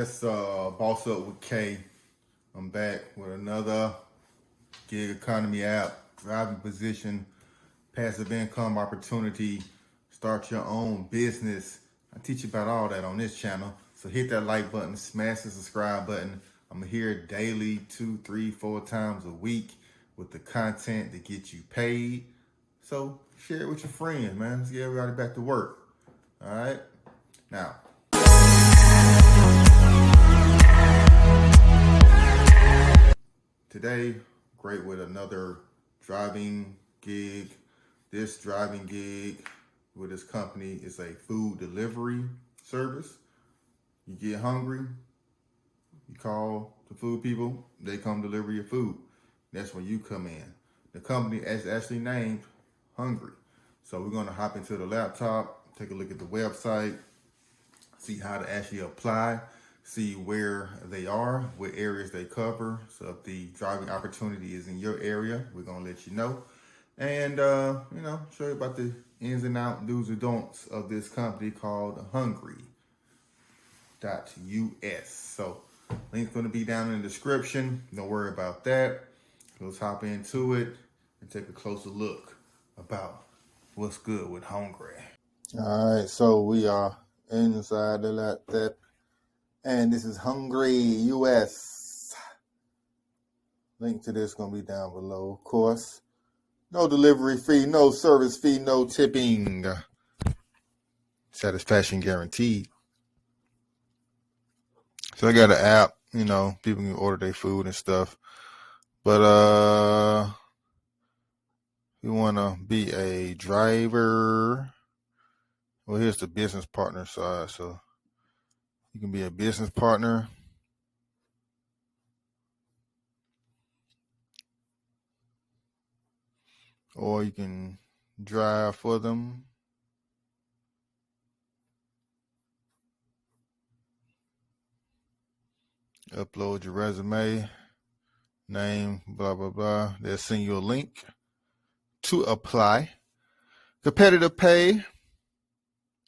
It's Boss Up with K. I'm back with another gig economy app, driving position, passive income opportunity, start your own business. I teach you about all that on this channel. So hit that like button, smash the subscribe button. I'm here daily, 2, 3, 4 times a week with the content to get you paid. So share it with your friends, man. Let's get everybody back to work. All right. Now, today, great with another driving gig. This driving gig with this company is a food delivery service. You get hungry, you call the food people, they come deliver your food. That's when you come in. The company is actually named Hungry. So we're gonna hop into the laptop, take a look at the website, see how to actually apply, see where they are, what areas they cover. So if the driving opportunity is in your area, we're gonna let you know. And show you about the ins and outs, do's and don'ts of this company called Hungry.us. So link's gonna be down in the description. Don't worry about that. Let's hop into it and take a closer look about what's good with Hungry. All right, so we are inside the laptop, and this is Hungry US. Link to this gonna be down below, of course. No delivery fee, no service fee, no tipping. Satisfaction guaranteed. So I got an app, people can order their food and stuff. But you wanna be a driver. Well, here's the business partner side. So you can be a business partner. Or you can drive for them. Upload your resume, name, blah, blah, blah. They'll send you a link to apply. Competitive pay,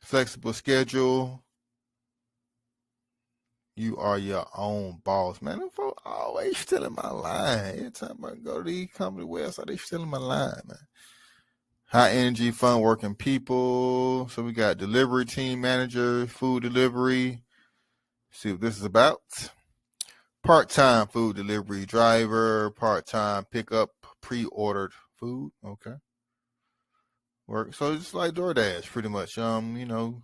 flexible schedule. You are your own boss, man. Them folks always stealing my line. Every time I go to these company websites, they stealing my line, man. High energy, fun working people. So we got delivery team manager, food delivery. See what this is about. Part-time food delivery driver, part-time pickup pre-ordered food. Okay. Work. So it's like DoorDash, pretty much. Going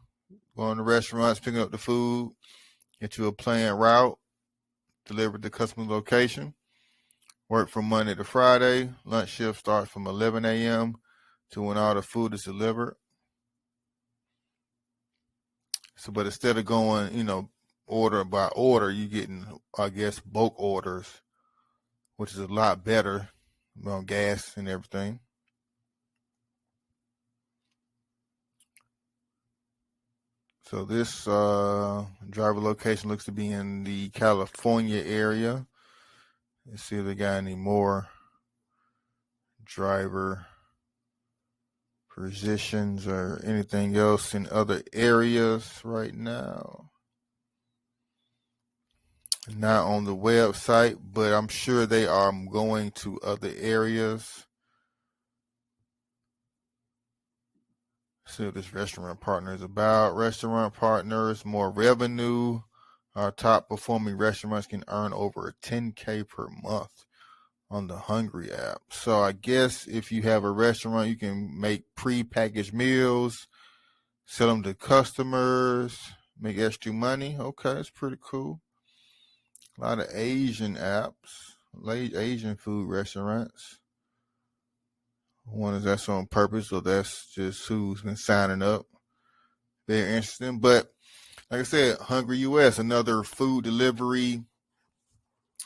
to restaurants, picking up the food, get you a planned route, delivered to customer location. Work from Monday to Friday. Lunch shift starts from 11 a.m. to when all the food is delivered. So, but instead of going, order by order, you're getting, I guess, bulk orders, which is a lot better on gas and everything. So this driver location looks to be in the California area. Let's see if they got any more driver positions or anything else in other areas right now. Not on the website, but I'm sure they are going to other areas. See what this restaurant partner is about. Restaurant partners, more revenue. Our top performing restaurants can earn over $10K per month on the Hungry app. So I guess if you have a restaurant, you can make pre-packaged meals, sell them to customers, make extra money. Okay, that's pretty cool. A lot of Asian apps, Asian food restaurants. One is that's on purpose, so that's just who's been signing up. Very interesting. But like I said, Hungry US, another food delivery.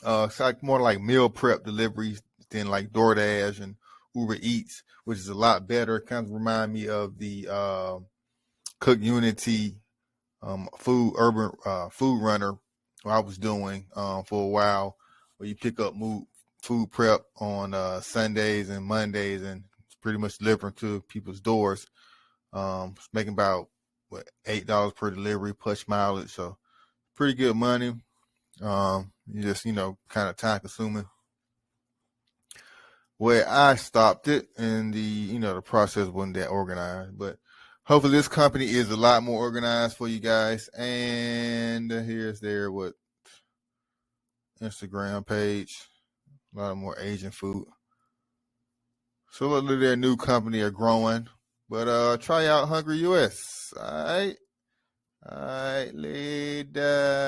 It's like more like meal prep deliveries than like DoorDash and Uber Eats, which is a lot better. It kind of remind me of the Cook Unity food runner I was doing for a while, where you pick up food prep on Sundays and Mondays, and it's pretty much delivering to people's doors. It's making about $8 per delivery plus mileage, so pretty good money. You just, kind of time consuming. Where I stopped it, and the process wasn't that organized. But hopefully, this company is a lot more organized for you guys. And here's their Instagram page. A lot more Asian food. So look at their new company are growing. But try out Hungry US. All right. All right, later.